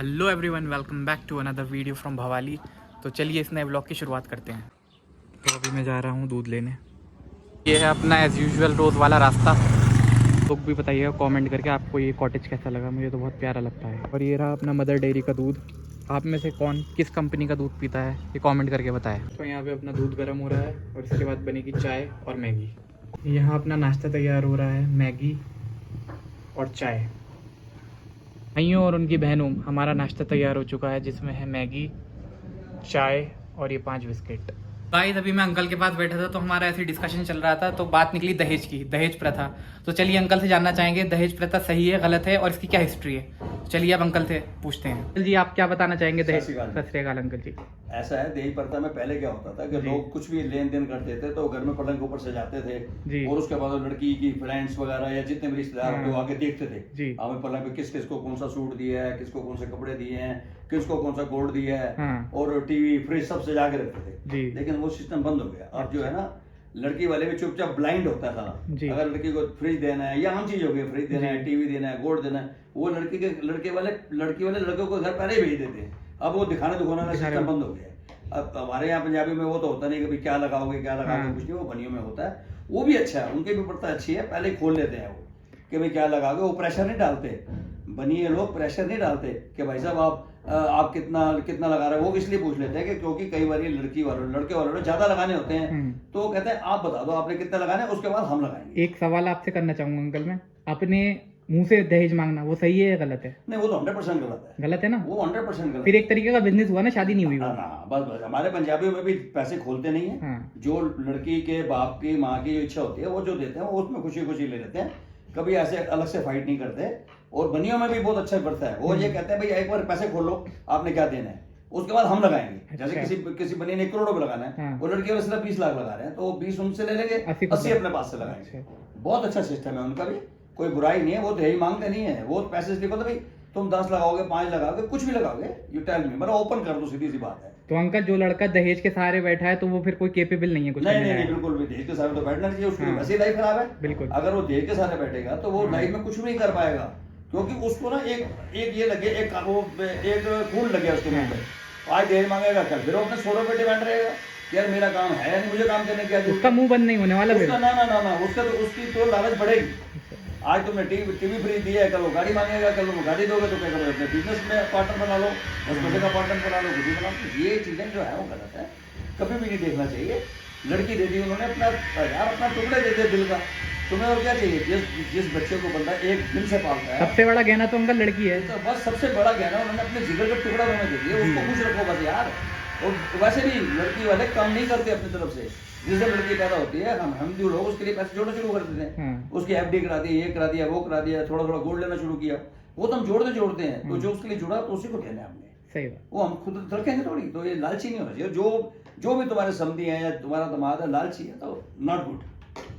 Hello everyone, welcome back to another video from Bhowali. तो चलिए इस नए ब्लॉग की शुरुआत करते हैं। तो अभी मैं जा रहा हूँ दूध लेने। ये है अपना एज़ यूजुअल रोज़ वाला रास्ता। लोग भी बताइएगा कमेंट करके आपको ये कॉटेज कैसा लगा। मुझे तो बहुत प्यारा लगता है। और ये रहा अपना मदर डेयरी का दूध। आप में से कौन किस कंपनी का दूध पीता है ये कमेंट करके बताएं। तो यहाँ पे अपना दूध गर्म हो रहा है और इसके बाद बनेगी चाय और मैगी। यहाँ अपना नाश्ता तैयार हो रहा है, मैगी और चाय। भाइयों और उनकी बहनों, हमारा नाश्ता तैयार हो चुका है जिसमें है मैगी, चाय और ये 5 बिस्किट। गाइस अभी मैं अंकल के पास बैठा था तो हमारा ऐसे डिस्कशन चल रहा था, तो बात निकली दहेज की, दहेज प्रथा। तो चलिए अंकल से जानना चाहेंगे दहेज प्रथा सही है, गलत है और इसकी क्या हिस्ट्री है। चलिए अब अंकल से पूछते हैं। अंकल जी, आप क्या बताना चाहेंगे दहेज? सत श्री अकाल अंकल जी। ऐसा है, दहेज प्रथा में पहले क्या होता था कि लोग कुछ भी लेन देन करते थे तो घर में पलंग के ऊपर सजाते थे और उसके बाद लड़की की फ्रेंड्स वगैरह या जितने भी रिश्तेदार होते आके देखते थे हमें पलंग पे किस किस को कौन सा सूट दिया है, किसको कौन से कपड़े दिए हैं, किसको कौन सा गोल्ड दिया है और टीवी फ्रिज सब सजा के रखते थे। लेकिन वो सिस्टम बंद हो गया। अब जो है ना, लड़की वाले भी चुपचाप ब्लाइंड होता था। अगर लड़की को फ्रिज देना है या आम चीज हो गई, फ्रिज देना है, टीवी देना है, गोल्ड देना है, वो लड़की वाले लड़कों को घर पहले ही भेज देते हैं। अब वो दिखाने का सिस्टम बंद हो गया। अब हमारे यहाँ पंजाबी में वो तो होता नहीं कि भाई क्या लगाओगे कुछ नहीं, वो बनियों में होता है। वो भी अच्छा है, उनकी भी प्रथा अच्छी है। पहले ही खोल लेते हैं वो कि भाई क्या लगाओगे। वो प्रेशर नहीं डालते, बनिए लोग प्रेशर नहीं डालते कि भाई साहब आप कितना लगा रहे हो। वो इसलिए पूछ लेते हैं कि क्योंकि कई बार लड़के वालों ने ज्यादा लगाने होते हैं तो कहते हैं आप बता दो आपने कितना लगाना है, उसके बाद हम लगाएंगे। एक सवाल आपसे करना चाहूंगा अंकल मैं, अपने मुंह से दहेज मांगना वो सही है या गलत है? नहीं, वो तो 100% गलत है। गलत है ना? वो 100% गलत। फिर एक तरीके का बिजनेस हुआ ना, शादी नहीं हुई। बस हमारे पंजाबियों में भी पैसे खोलते नहीं है। जो लड़की के बाप की माँ की जो इच्छा होती है वो जो देते हैं वो उसमें खुशी खुशी ले लेते हैं। कभी ऐसे अलग से फाइट नहीं करते। और बनियों में भी बहुत अच्छा बढ़ता है। वो ये कहते हैं भाई एक बार पैसे खोल लो, आपने क्या देना है, उसके बाद हम लगाएंगे। जैसे किसी बनिए ने 1 करोड़ रुपए लगाना है, वो लड़की वाले सिर्फ 20 लाख लगा रहे हैं तो 20 उनसे ले लेंगे, 80 अपने पास से लगाएंगे। बहुत अच्छा सिस्टम है उनका भी, कोई बुराई नहीं है। वो दहेज मांगते नहीं है, वो पैसे से भाई तुम 10 लगाओगे, 5 लगाओगे, कुछ भी लगाओगे, यू टेल मी, मतलब ओपन कर दो, सीधी सी बात है। तो अंकल जो लड़का दहेज के सहारे बैठा है तो वो फिर कोई केपेबल नहीं है कुछ? नहीं, बिल्कुल भी दहेज के सहारे तो बैठना चाहिए। उसकी वैसे लाइफ खराब है। बिल्कुल। अगर वो दहेज के सहारे बैठेगा तो वो लाइफ में कुछ भी नहीं कर पाएगा, क्योंकि उसको ना एक ये लगे, एक खून लगे उसके मुंह पे। आज दहेज मांगेगा, कल फिर वो अपने छोड़ों पे डिपेंड रहेगा। यार मेरा काम है नहीं, मुझे काम करने की, उसका मुंह बंद नहीं होने वाला उसका ना उसकी तो लालच बढ़ेगी। आज तुमने टीवी फ्री दिया है, कल वो गाड़ी मांगेगा, कल वो गाड़ी दोगे तो क्या करोगे, अपने बिजनेस में पार्टनर बना लो, पैसे का पार्टनर बना लो, खुद बना लो। ये चीजें जो है वो गलत है, कभी भी नहीं देखना चाहिए। लड़की दे दी उन्होंने, अपना टुकड़े दे दिया दिल का, तुम्हें और क्या चाहिए। जिस बच्चे को बंदा एक दिल से पालता है, सबसे बड़ा गहना तो अंकल लड़की है। तो बस सबसे बड़ा गहना उन्होंने अपने जिगर का टुकड़ा उन्होंने दे दिया, उसको खुश रखो बस यार। और वैसे भी लड़की वाले काम नहीं करते अपनी तरफ से। जिससे लड़की पैदा होती है, हम जो लोग उसके लिए पैसे जोड़ना शुरू कर देते हैं। उसकी एफडी करा दी, ये करा दिया, वो करा दिया, थोड़ा थोड़ा गोल्ड लेना शुरू किया, वो तो हम जोड़ते हैं। तो जो उसके लिए जुड़ा तो उसी को कहना है हमने, सही बात। वो हम खुद रखेंगे थोड़ी। तो ये लालची नहीं होना चाहिए। जो भी तुम्हारे समधी है या तुम्हारा दामाद है लालची है तो नॉट गुड।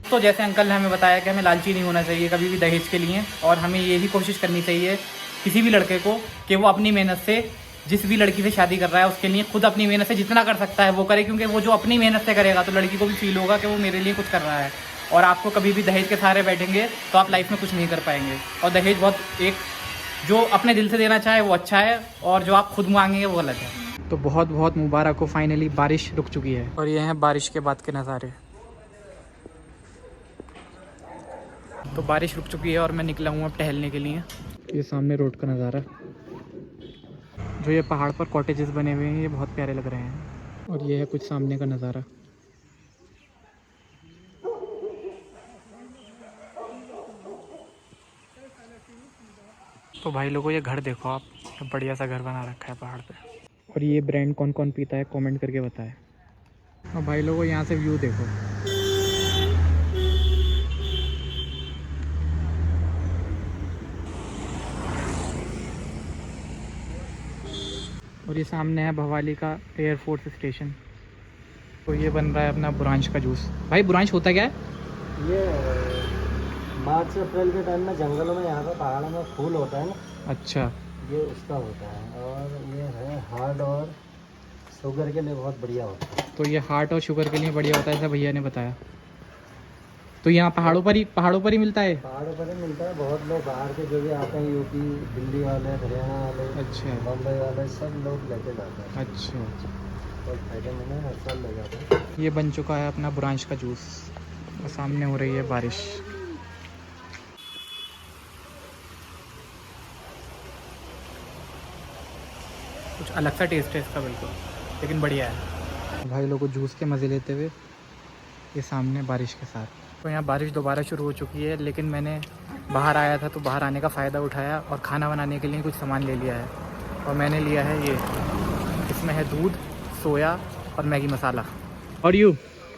तो जैसे अंकल ने हमें बताया कि हमें लालची नहीं होना चाहिए कभी भी दहेज के लिए, और हमें ये भी कोशिश करनी चाहिए किसी भी लड़के को कि वो अपनी मेहनत से जिस भी लड़की से शादी कर रहा है उसके लिए खुद अपनी मेहनत से जितना कर सकता है वो करे, क्योंकि वो जो अपनी मेहनत से करेगा तो लड़की को भी फील होगा कि वो मेरे लिए कुछ कर रहा है। और आपको कभी भी दहेज के सहारे बैठेंगे तो आप लाइफ में कुछ नहीं कर पाएंगे। और दहेज बहुत एक जो अपने दिल से देना चाहे वो अच्छा है, और जो आप खुद मांगेंगे वो गलत है। तो बहुत बहुत मुबारक हो, फाइनली बारिश रुक चुकी है और ये हैं बारिश के बाद के नज़ारे। तो बारिश रुक चुकी है और मैं निकला हूँ अब टहलने के लिए। ये सामने रोड का नज़ारा, जो ये पहाड़ पर कॉटेजेस बने हुए हैं ये बहुत प्यारे लग रहे हैं। और ये है कुछ सामने का नज़ारा। तो भाई लोगों ये घर देखो आप, बढ़िया सा घर बना रखा है पहाड़ पे। और ये ब्रांड कौन कौन पीता है कमेंट करके बताएं। और भाई लोगों यहाँ से व्यू देखो, और ये सामने है भवाली का एयरफोर्स स्टेशन। तो ये बन रहा है अपना बुरांश का जूस। भाई बुरांश होता क्या है? ये मार्च से अप्रैल के टाइम में जंगलों में यहाँ पे पहाड़ों में फूल होता है ना। अच्छा, ये उसका होता है। और ये है हार्ट और शुगर के लिए बहुत बढ़िया होता है। तो ये हार्ट और शुगर के लिए बढ़िया होता है, ऐसा भैया ने बताया। तो यहाँ पहाड़ों पर ही मिलता है। पहाड़ों पर ही मिलता है। बहुत लोग बाहर के जो भी आते हैं, यूपी, दिल्ली वाले, हरियाणा वाले, अच्छा बम्बई वाले, सब लोग लेके जाते हैं। अच्छा। बहुत फायदेमंद है, हर साल ले जाते हैं। ये बन चुका है अपना बुरांश का जूस और सामने हो रही है बारिश। कुछ अलग सा टेस्ट है इसका बिल्कुल, लेकिन बढ़िया है। भाई लोगों को जूस के मज़े लेते हुए ये सामने बारिश के साथ। तो यहाँ बारिश दोबारा शुरू हो चुकी है, लेकिन मैंने बाहर आया था तो बाहर आने का फ़ायदा उठाया और खाना बनाने के लिए कुछ सामान ले लिया है। और मैंने लिया है ये, इसमें है दूध, सोया और मैगी मसाला। और you?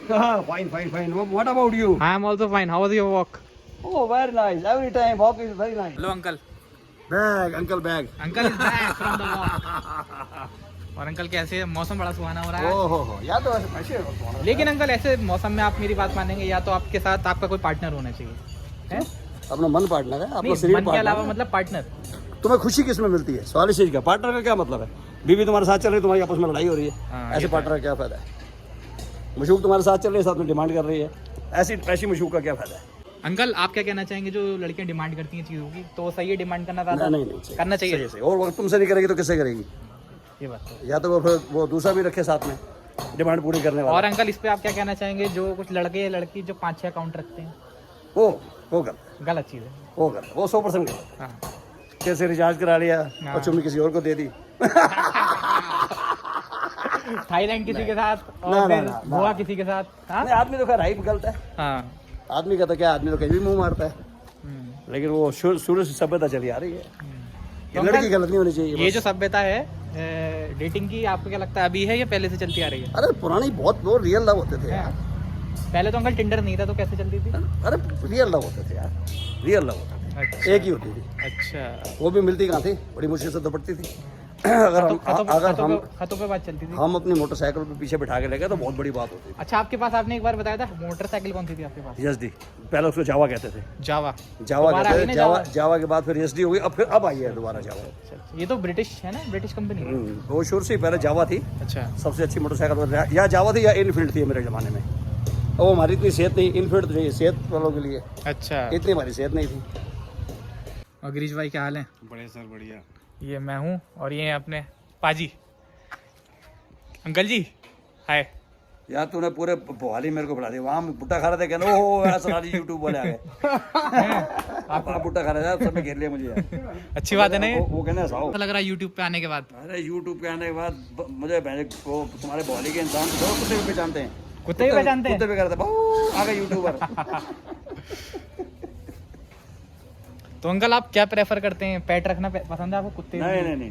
Fine, fine, fine. What about you? I am also fine. How was your walk? Oh, very nice. Every time walk is very nice. Hello uncle. Bag, uncle bag. Uncle is back from the walk. और uncle कैसे है? मौसम बड़ा सुहाना हो रहा है। हो या तो ऐसे लेकिन अंकल ऐसे मौसम में आप मेरी बात मानेंगे, या तो आपके साथ आपका कोई पार्टनर होना चाहिए है? अपना मन पार्टनर है, आपका नहीं, शरीर मन के पार्टनर अलावा है। मतलब पार्टनर। तुम्हें खुशी किस में मिलती है? सवाल इस चीज का। पार्टनर का क्या मतलब है? बीवी तुम्हारे साथ चल रही है, तुम्हारी आपस में लड़ाई हो रही है, हाँ, ऐसे ये पार्टनर का क्या फायदा है? मशूक तुम्हारे साथ चल रही है, साथ में डिमांड कर रही है, ऐसी मशूक का क्या फायदा है? अंकल आप क्या कहना चाहेंगे, जो लड़कियां डिमांड करती हैं चीज़ों की, तो सही है डिमांड करना ज़्यादा नहीं करना चाहिए? सही, सही। और वो तुमसे नहीं करेगी तो किससे करेगी? ये बात तो। या तो वो फिर वो दूसरा भी रखे साथ में डिमांड पूरी करने वाला। और अंकल इस पे आप क्या कहना चाहेंगे, जो कुछ लड़के या लड़की जो 5-6 अकाउंट रखते हैं? वो गलत चीज़ है। वो 100% गलत। हाँ। कैसे रिचार्ज करा लिया हाँ। और चुम्मी किसी और को दे दी। थाईलैंड किसी के साथ ना, और ना, फिर ना, ना। गोवा किसी के साथ। हाँ? नहीं, आदमी तो खैर राइट गलत है। हाँ। आदमी का तो क्या, आदमी तो कहीं भी मुंह मारता है, लेकिन वो शुरू से सभ्यता चली आ रही है। ये तो लड़की गलत नहीं होनी चाहिए। ये बस। जो सभ्यता है डेटिंग की, आपको क्या लगता है अभी है या पहले से चलती आ रही है? अरे पुरानी बहुत वो रियल लव होते थे यार। पहले तो अंकल टिंडर नहीं था, तो कैसे चलती थी? अरे रियल लव होते थे यार, रियल लव होते थे। अच्छा। एक ही होती थी। अच्छा। वो भी मिलती कहाँ थी, बड़ी मुश्किल से तो पड़ती थी। अगर हम खतों पे बात चलती थी। हम अपनी मोटरसाइकिल पे पीछे बिठा के ले गए तो बहुत बड़ी बात होती थी। अच्छा, आपके पास आपने एक बार बताया था मोटरसाइकिल कौन सी थी आपके पास? यस डी, पहले उसको जावा कहते थे। जावा कहते थे। जावा के बाद फिर यस डी हो गई, अब आई है दोबारा जावा। अच्छा, ये तो ब्रिटिश है ना, ब्रिटिश कंपनी। वो शुरू से पहले जावा थी। अच्छा। सबसे अच्छी मोटरसाइकिल या जावा थी या इनफील्ड थी मेरे ज़माने में। और वो हमारी इतनी सेहत नहीं, इनफील्ड चाहिए सेहत वालों के लिए, अच्छा। इतनी हमारी सेहत नहीं थी। और गिरीश भाई क्या हाल है? बढ़िया सर, बढ़िया। ये मैं हूँ और ये अपने पाजी अंकल जी। हाय। यार तूने पूरे भोवाली मेरे को बुला दिया। वहाँ बुट्टा खा रहे थे, कहना ओह यार सारी यूट्यूब वाले आ गए। आप बुट्टा खा रहे थे, सब घेर लिया मुझे यार। अच्छी बात है ना ये? वो कहना साओ लग रहा है यूट्यूब पे आने के बाद। अरे यूट्यूब के आने के बाद मुझे वो तुम्हारे भोवाली के इंसान तो कुत्ते भी पहचानते हैं। कुत्ते भी पहचानते हैं? कुत्ते भी करते हैं, आ गए यूट्यूबर। तो अंकल आप क्या प्रेफर करते हैं, पेट रखना पसंद है आपको, कुत्ते? नहीं,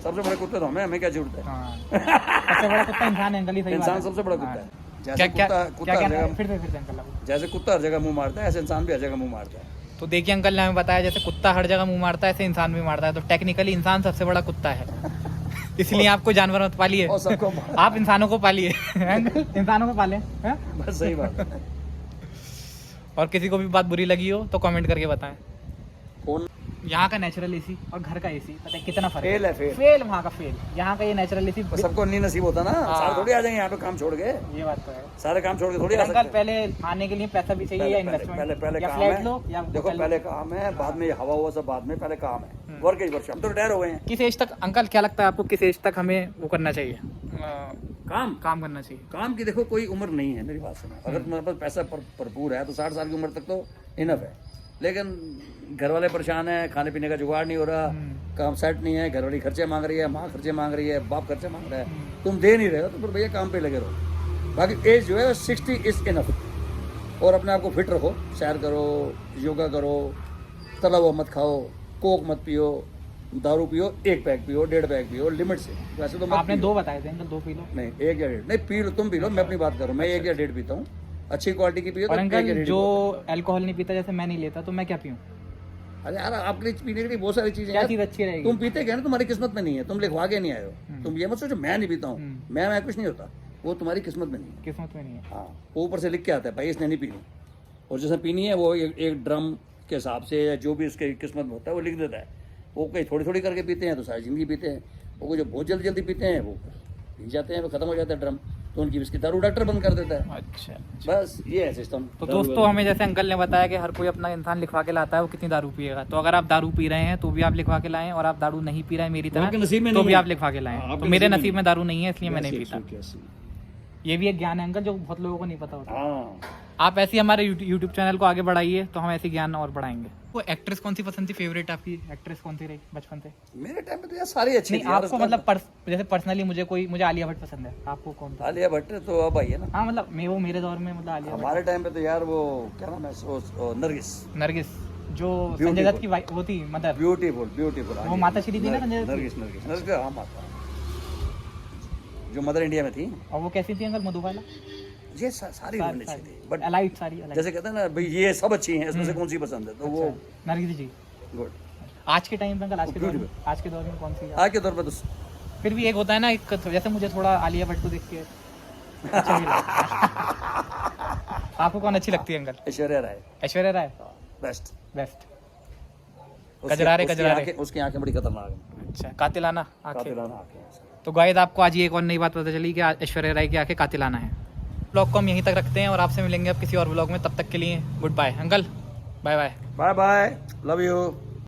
सबसे बड़े कुत्ते तो हमें क्या जरूरत है? हाँ। सबसे बड़ा कुत्ता इंसान है अंकल, ही सही बात इंसान है। सबसे बड़ा कुत्ता है। क्या जैसे क्या कुत्ता क्या हर कहना है? जगह, फिर से अंकल आप। जैसे कुत्ता हर जगह मुंह मारता है, ऐसे इंसान भी हर जगह मुंह मारता है। तो देखिए अंकल ने हमें बताया, जैसे कुत्ता हर जगह मुंह मारता है, ऐसे इंसान भी मारता है। तो टेक्निकली इंसान सबसे बड़ा कुत्ता है, इसलिए आपको जानवर मत पालिए, और सबको आप इंसानों को पालिए। इंसानों को पाले हैं? बस सही बात है। और किसी को भी बात बुरी लगी हो तो कमेंट करके बताएं। कौन? यहाँ का नेचुरल एसी और घर का एसी पता है कितना फर्क फेल है, फेल वहाँ का फेल, यहाँ का ये नेचुरल एसी। सबको नहीं नसीब होता ना, हाँ। सारे थोड़ी आ जाएंगे यहाँ पे काम छोड़ के। ये बात तो है। सारे काम छोड़ के थोड़ी आ अंकल सकते हैं। पहले आने के लिए पैसा भी चाहिए या इन्वेस्टमेंट, पहले या काम फ्लैट है। लो या देखो पहले काम है, बाद में ये हवा हुआ सब बाद में, पहले काम है। वर्क एज वर्क, हम तो रिटायर हो गए हैं। किस एज तक अंकल क्या लगता है आपको, किस एज तक हमें वो करना चाहिए, काम करना चाहिए? काम की देखो कोई उम्र नहीं है, मेरी बात सुनो। अगर तुम्हारे पास पैसा भरपूर है तो 60 साल की उम्र तक तो इनफ है। लेकिन घर वाले परेशान है, खाने पीने का जुगाड़ नहीं हो रहा, काम सेट नहीं है, घर वाली खर्चे मांग रही है, माँ खर्चे मांग रही है, बाप खर्चे मांग रहा है, तुम दे नहीं रहे हो, तो फिर भैया काम पे लगे रहो। बाकी एज जो है 60 इज इनफ। और अपने आप को फिट रखो, सैर करो, योगा करो, तला हुआ मत खाओ, कोक मत पियो, दारू पियो 1 पैक पियो, 1.5 पैक पियो, लिमिट से। वैसे तो आपने 2 बताए थे अंकल, 2 पी लो। नहीं 1 या 1.5 नहीं पी लो, तुम पी लो, मैं अपनी बात करूँ, मैं 1 या 1.5 पीता हूँ, अच्छी क्वालिटी की पियो। और तो अंकल 1 या 1.5 जो अल्कोहल नहीं पीता, जैसे मैं नहीं लेता, तो मैं क्या पीऊँ? अरे यार आपके लिए पीने के लिए बहुत सारी चीजें क्या हैं। चीज़ अच्छी रहेगी? तुम पीते क्या ना, तुम्हारी किस्मत में नहीं है, तुम लिखवा के नहीं आए हो। तुम ये मत सोचो मैं नहीं पीता हूँ, मैं कुछ नहीं होता, वो तुम्हारी किस्मत में नहीं है। किस्मत में नहीं है। हाँ, वो ऊपर से लिख के आता है भाई इसने नहीं पीनी, और जैसे पीनी है वो एक ड्रम के हिसाब से या जो भी उसके किस्मत में होता है वो लिख देता है। वो कहीं थोड़ी थोड़ी करके पीते हैं तो सारी जिंदगी पीते हैं, वो जो बहुत जल्दी पीते हैं वो पी जाते हैं, वो खत्म हो जाता है ड्रम। तो उनकी इसकी दारू डॉक्टर बंद कर देता है। अच्छा। बस ये है सिस्टम। तो दोस्तों हमें जैसे अंकल ने बताया कि हर कोई अपना इंसान लिखवा के लाता है वो कितनी दारू पिएगा, तो अगर आप दारू पी रहे हैं तो भी आप लिखवा के लाएं, और आप दारू नहीं पी रहे हैं मेरी आपके तरह नसीब में तो नहीं भी है। आप लिखवा के लाएं। हाँ, तो आपके मेरे नसीब में नसीब में दारू नहीं है इसलिए मैं नहीं पीता। 181। ये भी एक ज्ञान है अंकल जो बहुत लोगों को नहीं पता होता। हाँ, आप ऐसे ही हमारे यूट्यूब चैनल को आगे बढ़ाइए तो हम ऐसे ज्ञान और बढ़ाएंगे। वो एक्ट्रेस कौन सी पसंद थी, फेवरेट आपकी एक्ट्रेस कौन सी रही बचपन से? मेरे टाइम पे तो यार सारी अच्छी नहीं थी यार। आपको मतलब जैसे पर्सनली मुझे आलिया भट्ट पसंद है, आपको कौन सा? आलिया भट्ट तो अब आई है ना। हाँ मतलब वो मेरे दौर में मतलब आलिया भट्ट। हमारे टाइम पे तो यार वो क्या नाम है नरगिस नरगिस जो संजय दत्त की वो थी मदर, ब्यूटीफुल ब्यूटीफुल। वो माता श्री थी ना संजय दत्त की? नरगिस हाँ माता जो मदर इंडिया में थी। और वो कैसी थी अंकल? मधुबाला? ये सारी रोल अच्छी थी बट एलाइट सारी अलग। जैसे कहते हैं ना भाई ये सब अच्छी हैं, इसमें से कौन सी पसंद है तो वो नरगिस जी। गुड। आज के टाइम पे अंकल आज के दौर में कौन सी है? आज के दौर पे तो फिर भी एक होता है ना एक, जैसे मुझे थोड़ा आलिया भट्ट को देख के अच्छा नहीं लगता। आपको कौन अच्छी लगती है uncle? Aishwarya Rai Aishwarya Rai best. Best. कजरारे उसकी आंखें बड़ी खतरनाक हैं। अच्छा, कातिलाना आंखें। कातिलाना आंखें। तो गाइस आपको आज ये एक और नई बात पता चली कि ऐश्वर्या राय की आंखें कातिलाना है। ब्लॉग को हम यहीं तक रखते हैं और आपसे मिलेंगे अब किसी और ब्लॉग में, तब तक के लिए goodbye uncle. Bye bye. Bye bye, love you.